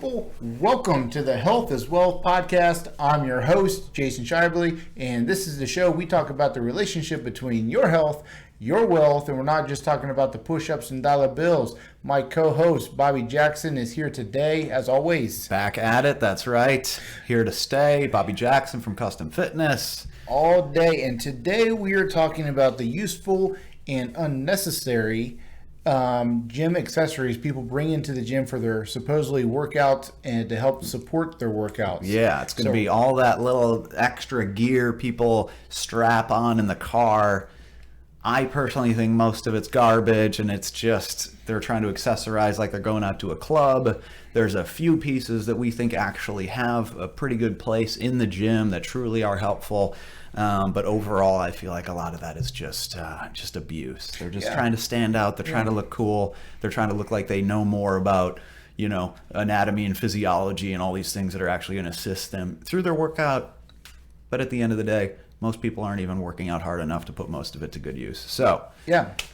people. Welcome to the Health is Wealth podcast. I'm your host, Jason Shively, and this is the show we talk about the relationship between your health, your wealth, and we're not just talking about the push-ups and dollar bills. My co-host, Bobby Jackson, is here today, as always. Back at it, that's right. Here to stay, Bobby Jackson from Custom Fitness. All day, and today we are talking about the useful and unnecessary gym accessories people bring into the gym for their supposedly workout and to help support their workouts. Yeah, it's going to be all that little extra gear people strap on in the car. I personally think most of it's garbage, and it's just they're trying to accessorize like they're going out to a club. There's a few pieces that we think actually have a pretty good place in the gym that truly are helpful. But overall, I feel like a lot of that is just abuse. They're just trying to stand out. They're trying to look cool. They're trying to look like they know more about, anatomy and physiology and all these things that are actually going to assist them through their workout. But at the end of the day, most people aren't even working out hard enough to put most of it to good use. So,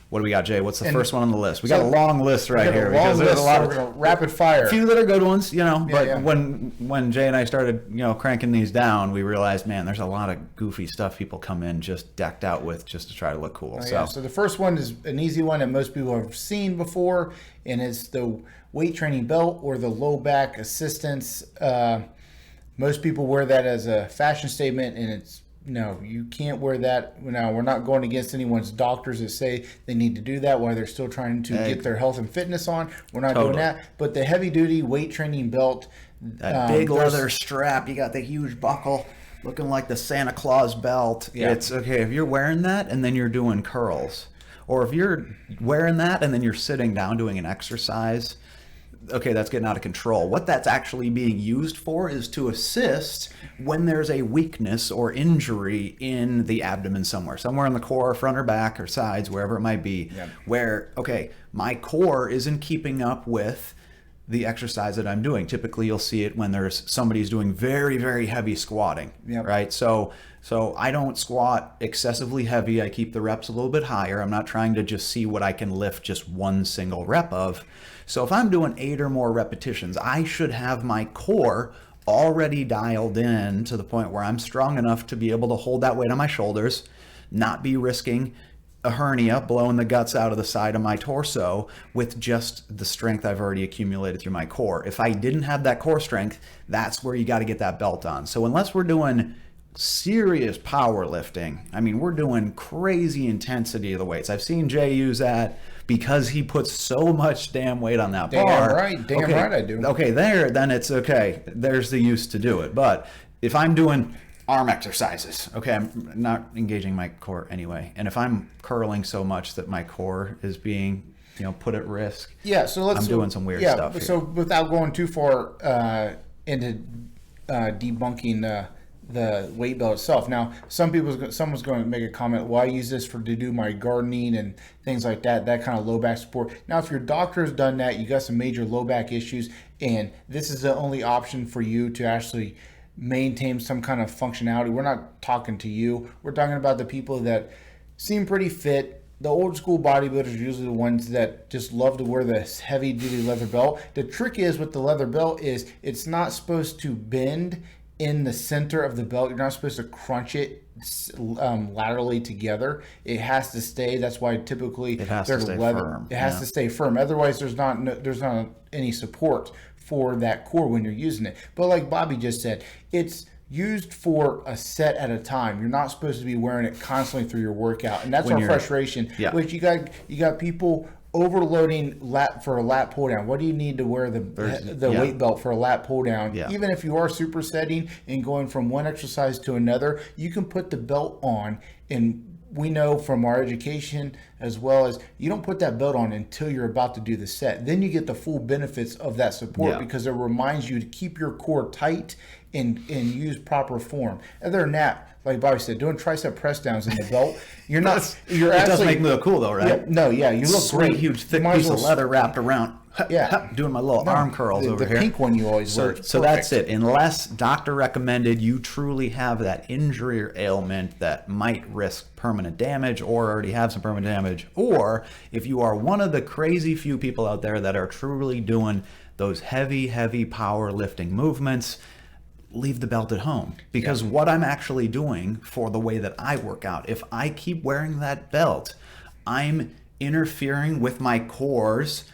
what do we got, Jay? What's the first one on the list? We got a long list right here because there's a lot of rapid fire. A few that are good ones, but when Jay and I started, cranking these down, we realized, man, there's a lot of goofy stuff people come in just decked out with just to try to look cool. So the first one is an easy one that most people have seen before, and it's the weight training belt or the low back assistance. Most people wear that as a fashion statement, and no, you can't wear that. Now, we're not going against anyone's doctors that say they need to do that while they're still trying to get their health and fitness on. We're not doing that. But the heavy-duty weight training belt. That big leather strap, you got the huge buckle looking like the Santa Claus belt. Yeah. It's okay if you're wearing that and then you're doing curls. Or if you're wearing that and then you're sitting down doing an exercise, okay, that's getting out of control. What that's actually being used for is to assist when there's a weakness or injury in the abdomen somewhere in the core, front or back or sides, wherever it might be, where, okay, my core isn't keeping up with the exercise that I'm doing. Typically, you'll see it when there's somebody's doing very, very heavy squatting, right? So I don't squat excessively heavy. I keep the reps a little bit higher. I'm not trying to just see what I can lift just one single rep of. So if I'm doing 8 or more repetitions, I should have my core already dialed in to the point where I'm strong enough to be able to hold that weight on my shoulders, not be risking a hernia blowing the guts out of the side of my torso with just the strength I've already accumulated through my core. If I didn't have that core strength, that's where you got to get that belt on. So unless we're doing serious powerlifting, I mean, we're doing crazy intensity of the weights. I've seen Jay use that because he puts so much damn weight on that bar. Damn right I do. Okay, then it's okay. There's the use to do it. But if I'm doing arm exercises, okay, I'm not engaging my core anyway. And if I'm curling so much that my core is being, put at risk, I'm doing some weird stuff here. So without going too far into debunking the weight belt itself. Now, someone's going to make a comment, well, I use this to do my gardening and things like that kind of low back support. Now, if your doctor has done that, you got some major low back issues, and this is the only option for you to actually maintain some kind of functionality. We're not talking to you. We're talking about the people that seem pretty fit. The old school bodybuilders are usually the ones that just love to wear this heavy duty leather belt. The trick is with the leather belt is it's not supposed to bend in the center of the belt. You're not supposed to crunch it laterally together. It has to stay. That's why typically it has to stay firm. It has to stay firm. Otherwise, there's not any support for that core when you're using it. But like Bobby just said, it's used for a set at a time. You're not supposed to be wearing it constantly through your workout, and that's our frustration. Which you got people overloading for a lat pull down. What do you need to wear the weight belt for a lat pull down? Even if you are supersetting and going from one exercise to another, you can put the belt on, and we know from our education as well as you don't put that belt on until you're about to do the set. Then you get the full benefits of that support because it reminds you to keep your core tight and use proper form. Other than that, like Bobby said, doing tricep press downs in the belt, it does make me look cool though, right? You look sweet, great. Huge thick piece of leather wrapped around. Doing my little arm curls over here. The pink one you always wear. So that's it. Unless doctor recommended, you truly have that injury or ailment that might risk permanent damage or already have some permanent damage, or if you are one of the crazy few people out there that are truly doing those heavy, heavy powerlifting movements, leave the belt at home. Because what I'm actually doing for the way that I work out, if I keep wearing that belt, I'm interfering with my core's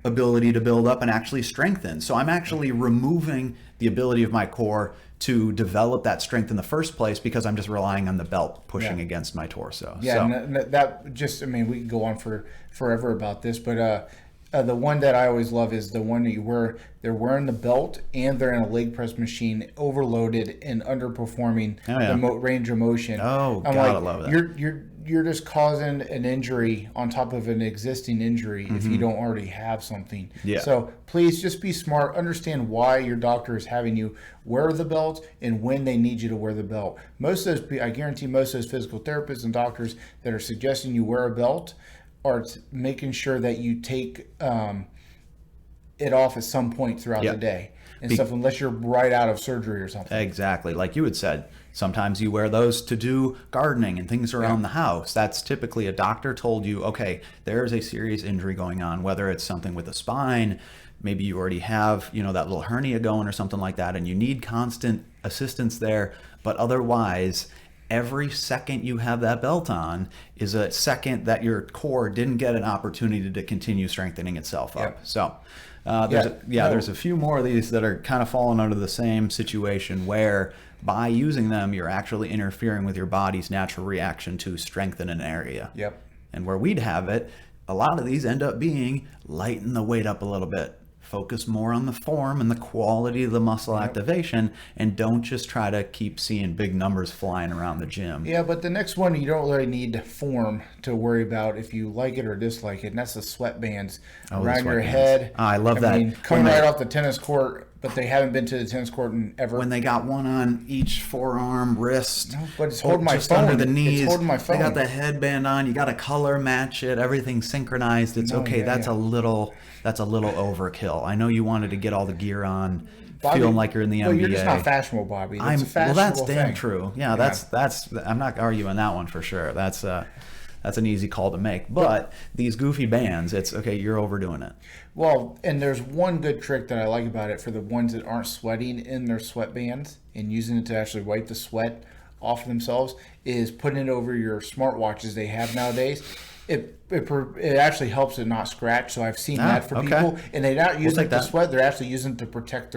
ability to build up and actually strengthen. So I'm actually removing the ability of my core to develop that strength in the first place because I'm just relying on the belt pushing against my torso. Yeah, so. and that just, I mean, we can go on for forever about this, but the one that I always love is the one that they're wearing the belt and they're in a leg press machine, overloaded and underperforming the range of motion. Oh, I'm God, like, I love that. You're just causing an injury on top of an existing injury if you don't already have something. Yeah. So please just be smart. Understand why your doctor is having you wear the belt and when they need you to wear the belt. Most of those, I guarantee most of those physical therapists and doctors that are suggesting you wear a belt are making sure that you take it off at some point throughout the day and stuff, unless you're right out of surgery or something. Exactly. Like you had said, sometimes you wear those to do gardening and things around the house. That's typically a doctor told you, okay, there's a serious injury going on, whether it's something with the spine, maybe you already have, that little hernia going or something like that, and you need constant assistance there. But otherwise, every second you have that belt on is a second that your core didn't get an opportunity to continue strengthening itself up. So there's a few more of these that are kind of falling under the same situation where by using them, you're actually interfering with your body's natural reaction to strengthen an area. Yep. And where we'd have it, a lot of these end up being lighten the weight up a little bit. Focus more on the form and the quality of the muscle activation, and don't just try to keep seeing big numbers flying around the gym. Yeah, but the next one, you don't really need form to worry about if you like it or dislike it, and that's the sweatbands around your head. I love that. Mean, coming right off the tennis court, but they haven't been to the tennis court in ever. When they got one on each forearm, wrist, but it's holding my just phone under the knees. It's holding my phone. They got the headband on. You got to color match it. Everything's synchronized. It's okay. That's a little overkill. I know you wanted to get all the gear on, Bobby, feeling like you're in the NBA. You're just not fashionable, Bobby. That's a fashionable that's damn thing. true. Yeah, that's. I'm not arguing that one for sure. That's an easy call to make. But these goofy bands, it's okay. You're overdoing it. Well, and there's one good trick that I like about it for the ones that aren't sweating in their sweatbands and using it to actually wipe the sweat off of themselves is putting it over your smartwatches they have nowadays. It actually helps it not scratch. So I've seen that for people, and they're not using it to sweat. They're actually using it to protect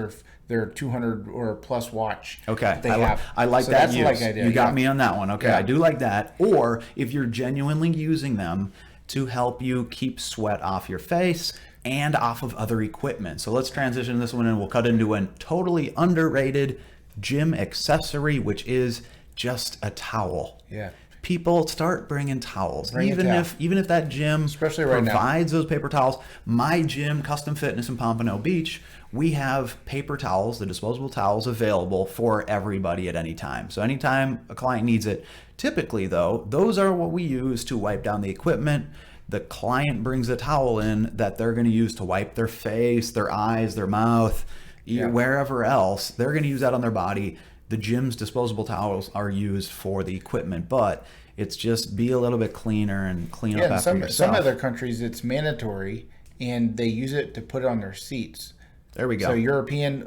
their 200 or plus watch. Okay, they have. I like so that that's use. Like idea. You got me on that one. Okay, I do like that. Or if you're genuinely using them to help you keep sweat off your face and off of other equipment. So let's transition this one and we'll cut into a totally underrated gym accessory, which is just a towel. Yeah. People start bringing towels. Even if that gym especially right provides those paper towels. My gym, Custom Fitness in Pompano Beach, we have paper towels, the disposable towels available for everybody at any time. So anytime a client needs it, typically though, those are what we use to wipe down the equipment. The client brings a towel in that they're going to use to wipe their face, their eyes, their mouth, wherever else. They're going to use that on their body. The gym's disposable towels are used for the equipment, but it's just be a little bit cleaner and clean up after yourself. Some other countries, it's mandatory, and they use it to put it on their seats. There we go. So European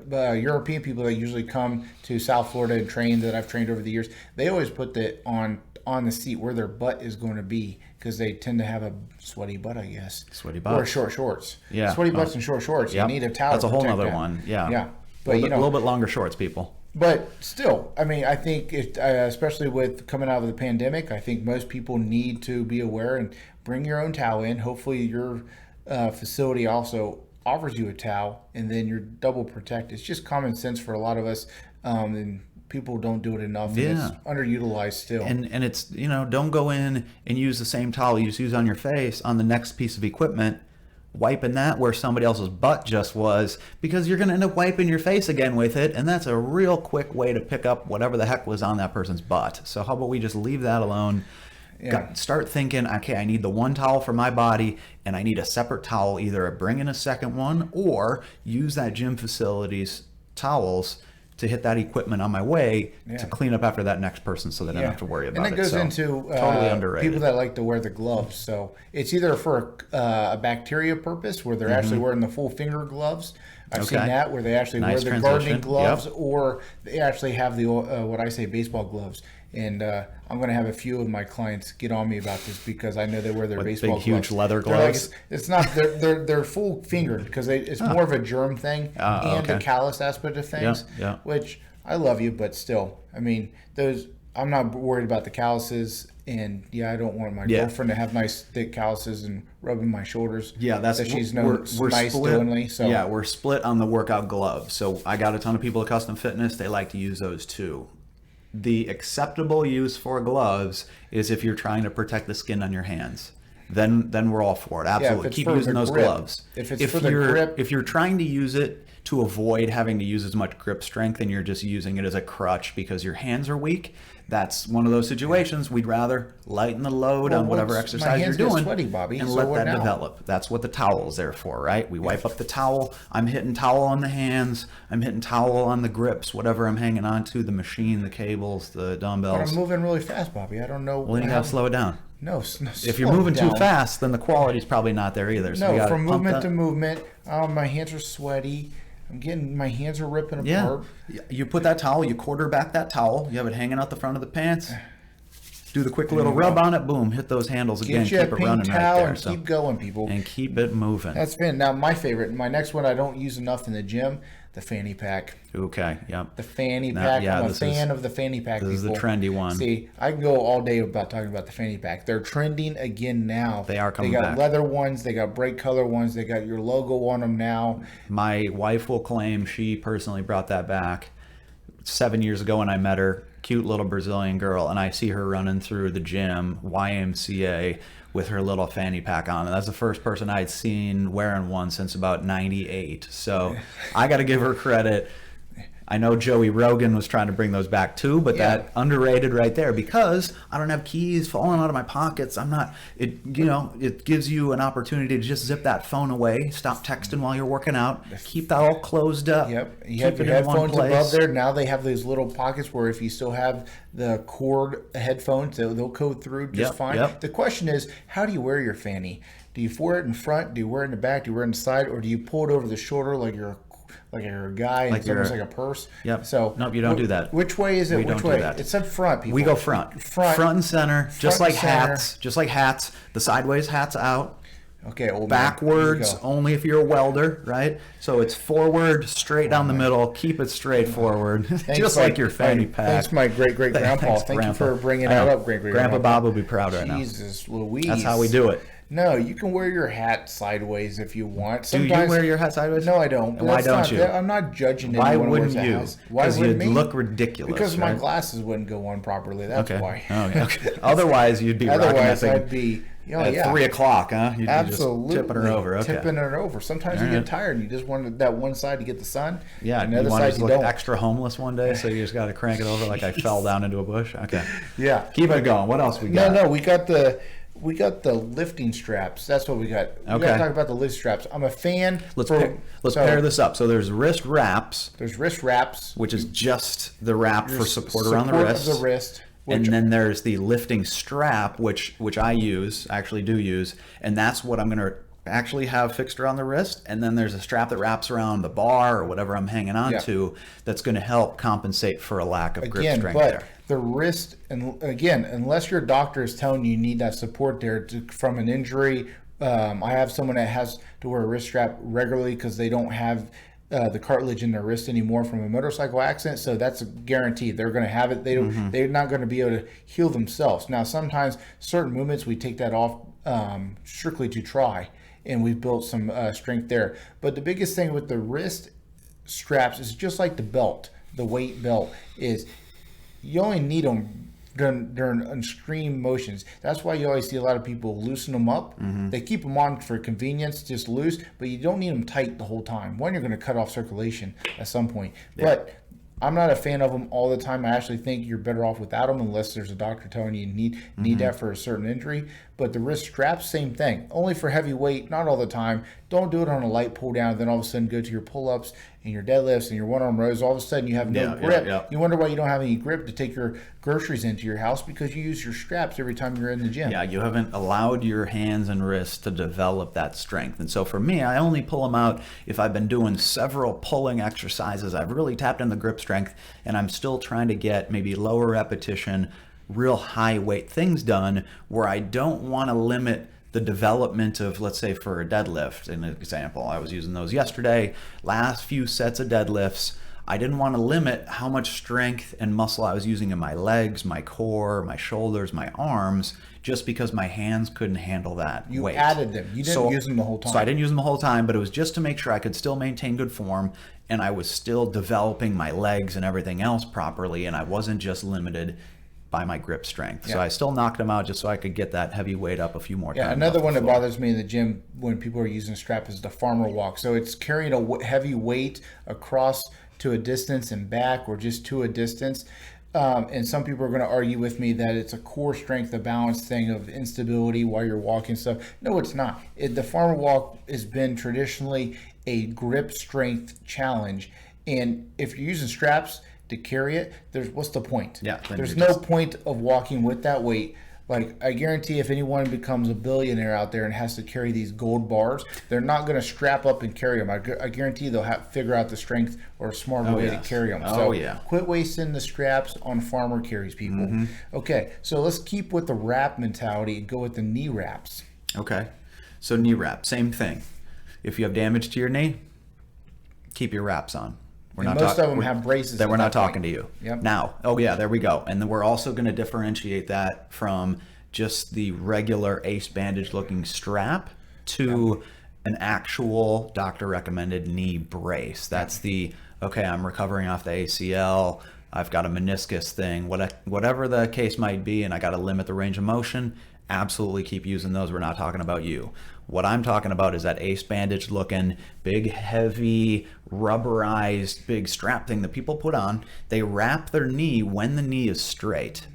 people that usually come to South Florida and train, that I've trained over the years, they always put that on the seat where their butt is going to be, because they tend to have a sweaty butt, I guess. Sweaty butt. Or short shorts. Yeah. Sweaty butts and short shorts. You need a towel. That's a whole other nother one. Yeah. Yeah. But a little bit longer shorts, people. But still, I mean, I think especially with coming out of the pandemic, I think most people need to be aware and bring your own towel in. Hopefully your facility also offers you a towel, and then you're double protected. It's just common sense for a lot of us, and people don't do it enough. Yeah. And it's underutilized still. And it's, don't go in and use the same towel you just use on your face on the next piece of equipment, wiping that where somebody else's butt just was, because you're going to end up wiping your face again with it, and that's a real quick way to pick up whatever the heck was on that person's butt. So how about we just leave that alone? Start thinking, okay, I need the one towel for my body, and I need a separate towel, either bring in a second one or use that gym facility's towels to hit that equipment on my way to clean up after that next person, so they don't have to worry about it. And it goes into totally underrated. People that like to wear the gloves. So it's either for a bacteria purpose, where they're actually wearing the full finger gloves, I've seen that where they actually Nice wear the gardening transition. gloves, Yep. or they actually have the what I say baseball gloves. And I'm going to have a few of my clients get on me about this because I know they wear their With baseball big, gloves. huge leather They're like, gloves? it's not they're full fingered because it's more of a germ thing and okay. the callus aspect of things. Yeah. Which I love you, but still, I mean, those I'm not worried about the calluses. And I don't want my girlfriend to have nice thick calluses and rubbing my shoulders. Yeah, that's that she's known we're nice split. doingly. So yeah, we're split on the workout gloves. So I got a ton of people at Custom Fitness. They like to use those too. The acceptable use for gloves is if you're trying to protect the skin on your hands. Then we're all for it. Absolutely, it's keep for using the those grip. gloves. If it's for the grip, if you're trying to use it to avoid having to use as much grip strength and you're just using it as a crutch because your hands are weak, that's one of those situations we'd rather lighten the load on whatever exercise you're doing sweaty, Bobby, and so let what that now? develop. That's what the towel's there for, right? We wipe up the towel. I'm hitting towel on the hands. I'm hitting towel on the grips, whatever I'm hanging on to, the machine, the cables, the But dumbbells. I'm moving really fast, Bobby. I don't know. Well, then you gotta slow it down. No, If you're moving too fast, then the quality's probably not there either. So we No, gotta from pump movement that. to movement, my hands are sweaty. My hands are ripping Yeah, apart. you put that towel, you quarterback that towel, you have it hanging out the front of the pants. Do the quick little rub on it, boom, hit those handles again, Get you a keep it pink running right towel there. and So, keep going, people. and keep it moving. That's been now my favorite. My next one I don't use enough in the gym, the fanny pack. Okay, yep. The fanny No, pack. yeah, I'm a this fan of the fanny pack. This is the people. trendy one. See, I can go all day about talking about the fanny pack. They're trending again now. They are coming They got back. leather ones. They got bright color ones. They got your logo on them now. My wife will claim she personally brought that back 7 years ago when I met her. Cute little Brazilian girl, and I see her running through the gym, YMCA, with her little fanny pack on. And that's the first person I'd seen wearing one since about 98. So I got to give her credit. I know Joey Rogan was trying to bring those back too, but that underrated right there because I don't have keys falling out of my pockets. I'm not, it gives you an opportunity to just zip that phone away, stop texting while you're working out, keep that all closed up. Yep. You keep have it your in one headphones place. above there. Now they have those little pockets where if you still have the cord headphones, they'll go through just fine. Yep. The question is, how do you wear your fanny? Do you wear it in front? Do you wear it in the back? Do you wear it in the side? Or do you pull it over the shoulder like you're a guy and Like it's almost you're- like a purse? Yep. So Nope, you don't do that. Which way is it? We Which don't do way? that. It said front, people. We go front. Front and center, just Front like and center. hats. Just like hats. The sideways hat's out. Okay, old man. Backwards, Here you go. only if you're a welder, right? So it's forward, straight down the middle. Keep it straight forward, just like your fanny pack. Thanks, my great grandpa. Thanks, Thank Grandpa. you for bringing I that know. up, great Grandpa Bob will be proud right now. Jesus Louise. That's how we do it. No, you can wear your hat sideways if you want. Do you wear your hat sideways? No, I don't. And why That's don't not- you? I'm not judging Why anyone who wouldn't wears a you? hat. Why Because wouldn't you'd me? look ridiculous. Because my right? glasses wouldn't go on properly. That's Okay. why. Okay. Otherwise, you'd be rocking that Otherwise, thing I'd be at 3 o'clock, huh? You'd absolutely be just tipping her over. Okay. Tipping her over. Sometimes you get tired and you just want that one side to get the sun. Yeah, and the you other want side to you look don't. extra homeless one day, so you just got to crank it over like I fell down into a bush. Okay. Yeah. Keep it going. What else we got? No, we got the lifting straps. That's what we got. We got to Okay. talk about the lift straps. I'm a fan. Let's so pair this up. So there's wrist wraps, There's wrist wraps. which is just the wrap for support around the Support wrist. of the wrist. And then there's the lifting strap, which I actually do use, and that's what I'm going to actually have fixed around the wrist. And then there's a strap that wraps around the bar or whatever I'm hanging on to that's going to help compensate for a lack of grip strength but there. the wrist, and again, unless your doctor is telling you need that support there from an injury. I have someone that has to wear a wrist strap regularly because they don't have the cartilage in their wrist anymore from a motorcycle accident, so that's a guarantee. They're going to have it. They're not going to be able to heal themselves. Now, sometimes certain movements we take that off strictly to try, and we've built some strength there. But the biggest thing with the wrist straps is just like the belt, the weight belt, is you only need them during extreme motions. That's why you always see a lot of people loosen them up. They keep them on for convenience, just loose, but you don't need them tight the whole time. One, you're going to cut off circulation at some point. But I'm not a fan of them all the time. I actually think you're better off without them unless there's a doctor telling you need that for a certain injury. But the wrist straps, same thing. Only for heavy weight, not all the time. Don't do it on a light pull down, then all of a sudden go to your pull-ups and your deadlifts and your one arm rows, all of a sudden you have no grip. Yeah. You wonder why you don't have any grip to take your groceries into your house, because you use your straps every time you're in the gym. Yeah, you haven't allowed your hands and wrists to develop that strength. And so for me, I only pull them out if I've been doing several pulling exercises. I've really tapped in the grip strength, and I'm still trying to get maybe lower repetition, real high weight things done where I don't want to limit the development of, let's say for a deadlift, an example, I was using those yesterday, last few sets of deadlifts, I didn't want to limit how much strength and muscle I was using in my legs, my core, my shoulders, my arms, just because my hands couldn't handle that weight. You added them. You didn't use them the whole time. So I didn't use them the whole time, but it was just to make sure I could still maintain good form, and I was still developing my legs and everything else properly, and I wasn't just limited by my grip strength. So I still knocked them out just so I could get that heavy weight up a few more times. Yeah, another one that bothers me in the gym when people are using strap is the farmer walk. So it's carrying a heavy weight across to a distance and back, or just to a distance. And some people are going to argue with me that it's a core strength, a balance thing of instability while you're walking stuff. No, it's not. The farmer walk has been traditionally a grip strength challenge. And if you're using straps to carry it, what's the point? Yeah, there's no point of walking with that weight. Like, I guarantee if anyone becomes a billionaire out there and has to carry these gold bars, they're not going to strap up and carry them. I guarantee they'll have to figure out the strength or a smarter way to carry them. Quit wasting the straps on farmer carries, people. Okay, so let's keep with the wrap mentality and go with the knee wraps. Okay, so knee wrap, same thing. If you have damage to your knee, keep your wraps on. Most of them have braces. That we're not talking to you. Yep. Now, there we go. And then we're also going to differentiate that from just the regular ace bandage looking strap to an actual doctor recommended knee brace. That's I'm recovering off the ACL, I've got a meniscus thing, whatever the case might be, and I got to limit the range of motion. Absolutely keep using those. We're not talking about you. What I'm talking about is that ace bandage looking big, heavy, rubberized, big strap thing that people put on. They wrap their knee when the knee is straight,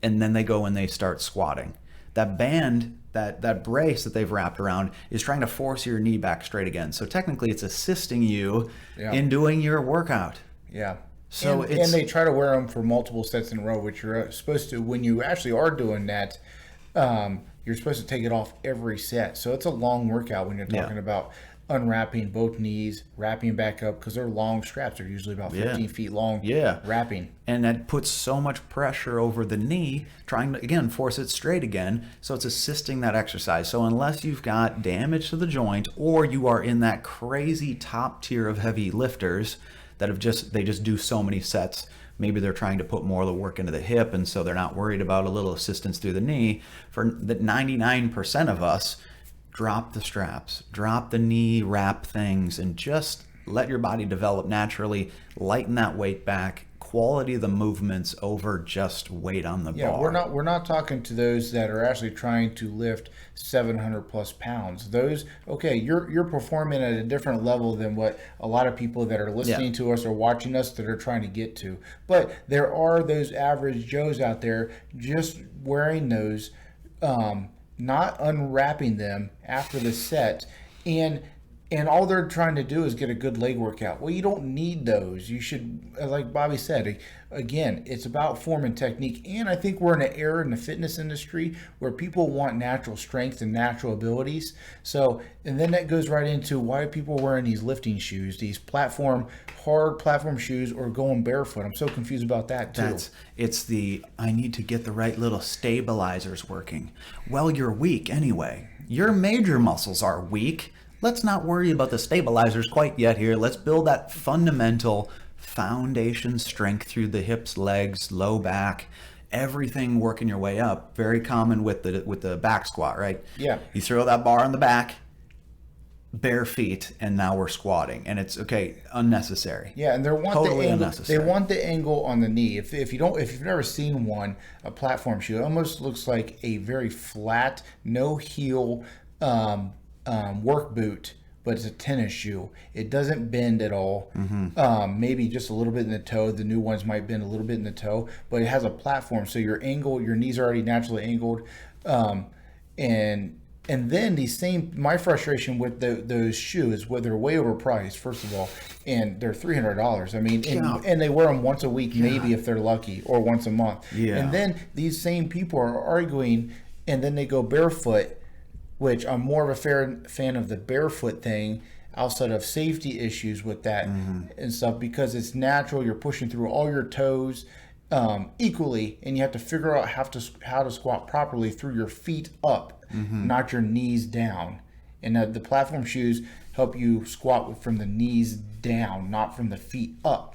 and then they go and they start squatting. That band, that brace that they've wrapped around is trying to force your knee back straight again. So technically it's assisting you in doing your workout. Yeah. So and they try to wear them for multiple sets in a row, which you're supposed to, when you actually are doing that, you're supposed to take it off every set. So it's a long workout when you're talking about unwrapping both knees, wrapping back up, because they're long straps. They're usually about 15 feet long. Wrapping. And that puts so much pressure over the knee, trying to, again, force it straight again. So it's assisting that exercise. So unless you've got damage to the joint, or you are in that crazy top tier of heavy lifters that they just do so many sets, maybe they're trying to put more of the work into the hip, and so they're not worried about a little assistance through the knee. For the 99% of us, drop the straps, drop the knee wrap things, and just let your body develop naturally. Lighten that weight back. Quality of the movements over just weight on the bar. We're not talking to those that are actually trying to lift 700 plus pounds. Those, you're performing at a different level than what a lot of people that are listening to us or watching us that are trying to get to. But there are those average Joes out there just wearing those, not unwrapping them after the set, and all they're trying to do is get a good leg workout. Well, you don't need those. You should, like Bobby said, again, it's about form and technique. And I think we're in an era in the fitness industry where people want natural strength and natural abilities. So, and then that goes right into why people are wearing these lifting shoes, these hard platform shoes, or going barefoot. I'm so confused about that too. I need to get the right little stabilizers working. Well, you're weak anyway. Your major muscles are weak. Let's not worry about the stabilizers quite yet here. Let's build that fundamental foundation strength through the hips, legs, low back, everything working your way up. Very common with the back squat, right? Yeah. You throw that bar on the back, bare feet, and now we're squatting, and it's unnecessary. Yeah, and Totally unnecessary. They want the angle on the knee. If you've never seen a platform shoe, it almost looks like a very flat, no heel work boot, but it's a tennis shoe. It doesn't bend at all. Maybe just a little bit in the toe. The new ones might bend a little bit in the toe, but it has a platform, so your knees are already naturally angled, and And then my frustration with those shoes, where they're way overpriced, first of all, and they're $300. I mean, and they wear them once a week, maybe if they're lucky, or once a month. Yeah. And then these same people are arguing, and then they go barefoot, which I'm more of a fan of the barefoot thing, outside of safety issues with that and stuff, because it's natural. You're pushing through all your toes equally, and you have to figure out how to squat properly through your feet up, not your knees down. And the platform shoes help you squat from the knees down, not from the feet up.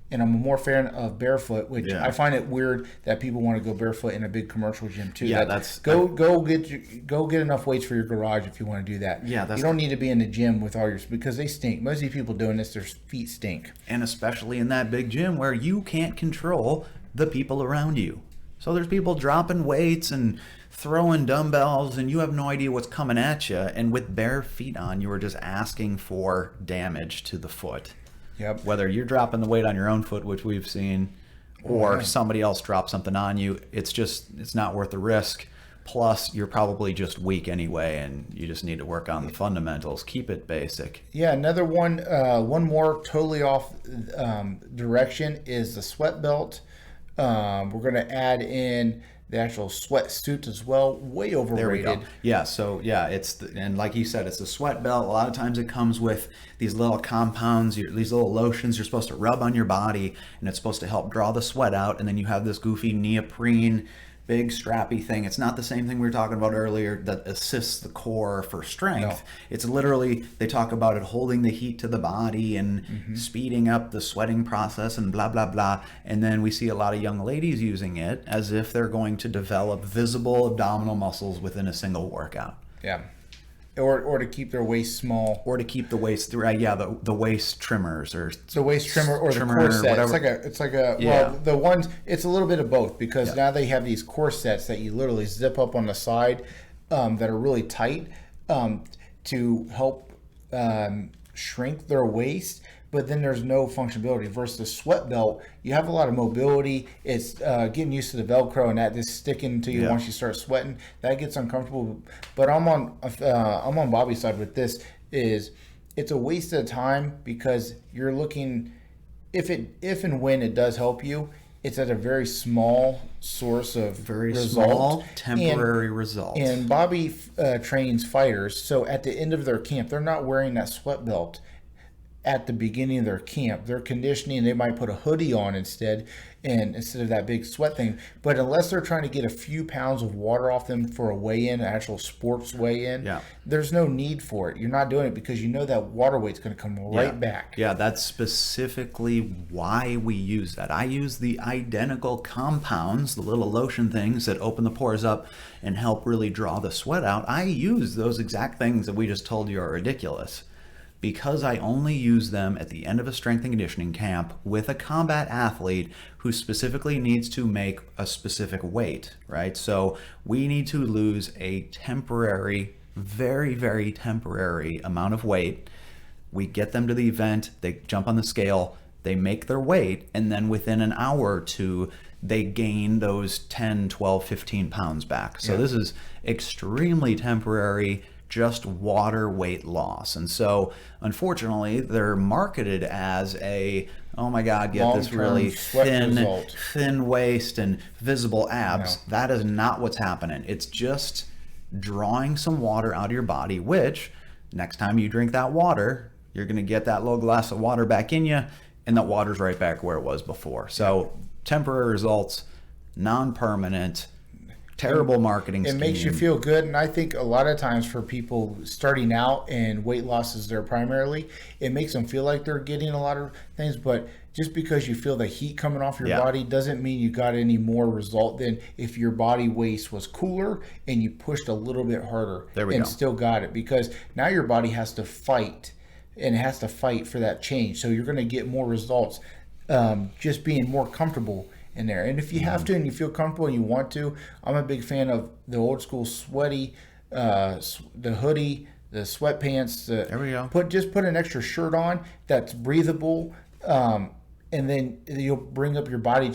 And I'm a more fan of barefoot, which I find it weird that people want to go barefoot in a big commercial gym too. Yeah, go get enough weights for your garage if you want to do that. Yeah, you don't need to be in the gym with all because they stink. Most of these people doing this, their feet stink. And especially in that big gym where you can't control the people around you. So there's people dropping weights and throwing dumbbells, and you have no idea what's coming at you. And with bare feet on, you are just asking for damage to the foot. Yep. Whether you're dropping the weight on your own foot, which we've seen, or somebody else drops something on you, it's not worth the risk. Plus, you're probably just weak anyway, and you just need to work on the fundamentals. Keep it basic. Yeah, another one more totally off direction is the sweat belt. We're going to add in the actual sweatsuit as well. Way overrated. There we go. Yeah, so and like you said, it's a sweat belt. A lot of times it comes with these little compounds, these little lotions you're supposed to rub on your body, and it's supposed to help draw the sweat out. And then you have this goofy neoprene, big strappy thing. It's not the same thing we were talking about earlier that assists the core for strength. No. It's literally, they talk about it holding the heat to the body and speeding up the sweating process and blah, blah, blah. And then we see a lot of young ladies using it as if they're going to develop visible abdominal muscles within a single workout. Yeah. Or to keep their waist small. Or to keep the waist, the waist trimmers or the waist trimmer or trimmer, the corset. whatever. It's like a well, the ones, it's a little bit of both, because now they have these corsets that you literally zip up on the side that are really tight to help shrink their waist. But then there's no functionality. Versus the sweat belt, you have a lot of mobility. It's getting used to the Velcro and that just sticking to you once you start sweating. That gets uncomfortable. But I'm on Bobby's side with this. It's a waste of time, because you're looking, if and when it does help you, it's at a very small source of result. Small temporary result. And Bobby trains fighters, so at the end of their camp, they're not wearing that sweat belt at the beginning of their camp. They're conditioning. They might put a hoodie on instead of that big sweat thing. But unless they're trying to get a few pounds of water off them for a weigh-in, an actual sports weigh-in, there's no need for it. You're not doing it because you know that water weight's going to come right back. Yeah, that's specifically why we use that. I use the identical compounds, the little lotion things that open the pores up and help really draw the sweat out. I use those exact things that we just told you are ridiculous, because I only use them at the end of a strength and conditioning camp with a combat athlete who specifically needs to make a specific weight, right? So we need to lose a temporary, very, very temporary amount of weight. We get them to the event, they jump on the scale, they make their weight, and then within an hour or two, they gain those 10, 12, 15 pounds back. So this is extremely temporary, just water weight loss. And so unfortunately they're marketed as oh my God, get this really thin waist and visible abs. No. That is not what's happening. It's just drawing some water out of your body, which next time you drink that water, you're going to get that little glass of water back in you, and that water's right back where it was before. So temporary results, non-permanent, terrible marketing scheme. It makes you feel good. And I think a lot of times for people starting out and weight loss is their primarily, it makes them feel like they're getting a lot of things. But just because you feel the heat coming off your body doesn't mean you got any more result than if your body waist was cooler and you pushed a little bit harder still got it. Because now your body has to fight, and it has to fight for that change. So you're going to get more results just being more comfortable in there. And if you have to and you feel comfortable and you want to, I'm a big fan of the old school sweaty, the hoodie, the sweatpants. There we go. Just put an extra shirt on that's breathable, and then you'll bring up your body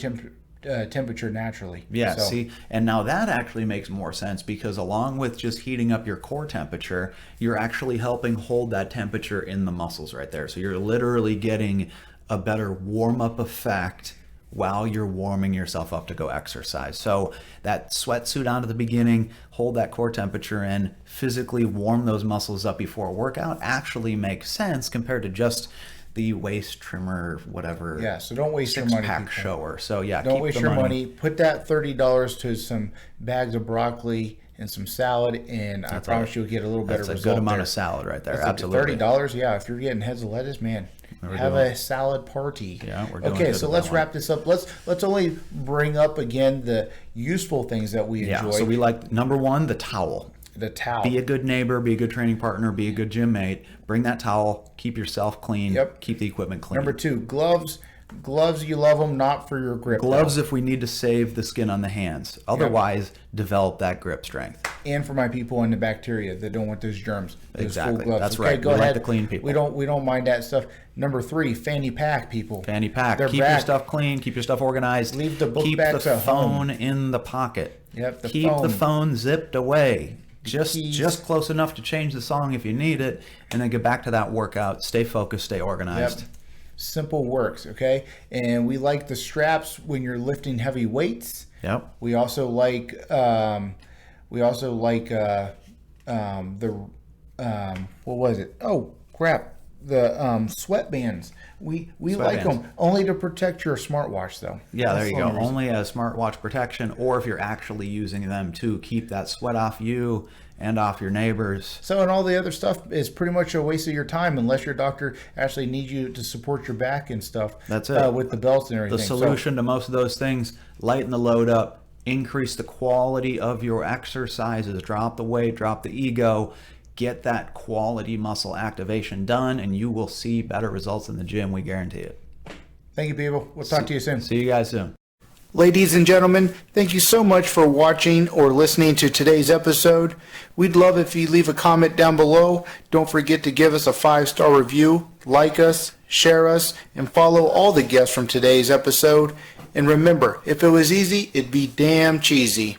temperature naturally. Yeah, So, see, and now that actually makes more sense because along with just heating up your core temperature, you're actually helping hold that temperature in the muscles right there. So you're literally getting a better warm-up effect while you're warming yourself up to go exercise. So that sweatsuit on at the beginning, hold that core temperature in, physically warm those muscles up before a workout actually makes sense compared to just the waist trimmer, whatever. yeah, so don't waste your money, Six-pack people. shower. So yeah, Don't keep waste the your money. Put that $30 to some bags of broccoli and some salad, and I promise you'll get a little better That's a result good amount there. of salad right there. That's Absolutely. $30, yeah. If you're getting heads of lettuce, man, have a salad party. Yeah, we're doing okay. good So with let's that wrap this up. Let's only bring up again the useful things that we enjoy. So we like number one, the towel. The towel. Be a good neighbor, be a good training partner, be a good gym mate. Bring that towel. Keep yourself clean. Yep. Keep the equipment clean. Number two, gloves. Gloves, you love them, not for your grip. Gloves if we need to save the skin on the hands. Otherwise, develop that grip strength. And for my people in the bacteria that don't want those germs. Those Exactly. full gloves. That's okay, right. Go We like ahead. the clean people. We don't mind that stuff. Number three, fanny pack, people. Fanny pack. They're Keep back. your stuff clean. Keep your stuff organized. Leave the book Keep bags the at home. phone in the pocket. Yep, Keep the phone zipped away. Keys. Just close enough to change the song if you need it, and then get back to that workout. Stay focused. Stay organized. Yep. Simple works, okay? And we like the straps when you're lifting heavy weights. Yep. We also like the what was it? Oh crap! The sweatbands. We like them only to protect your smartwatch though. Yeah, there That's you the go. only reason. Only as smartwatch protection, or if you're actually using them to keep that sweat off you and off your neighbors. So, and all the other stuff is pretty much a waste of your time unless your doctor actually needs you to support your back and stuff. That's it. With the belts and everything. The solution to most of those things: lighten the load up, increase the quality of your exercises, drop the weight, drop the ego, get that quality muscle activation done, and you will see better results in the gym. We guarantee it. Thank you, people. We'll talk to you soon. See you guys soon. Ladies and gentlemen, thank you so much for watching or listening to today's episode. We'd love if you leave a comment down below. Don't forget to give us a 5-star review, like us, share us, and follow all the guests from today's episode. And remember, if it was easy, it'd be damn cheesy.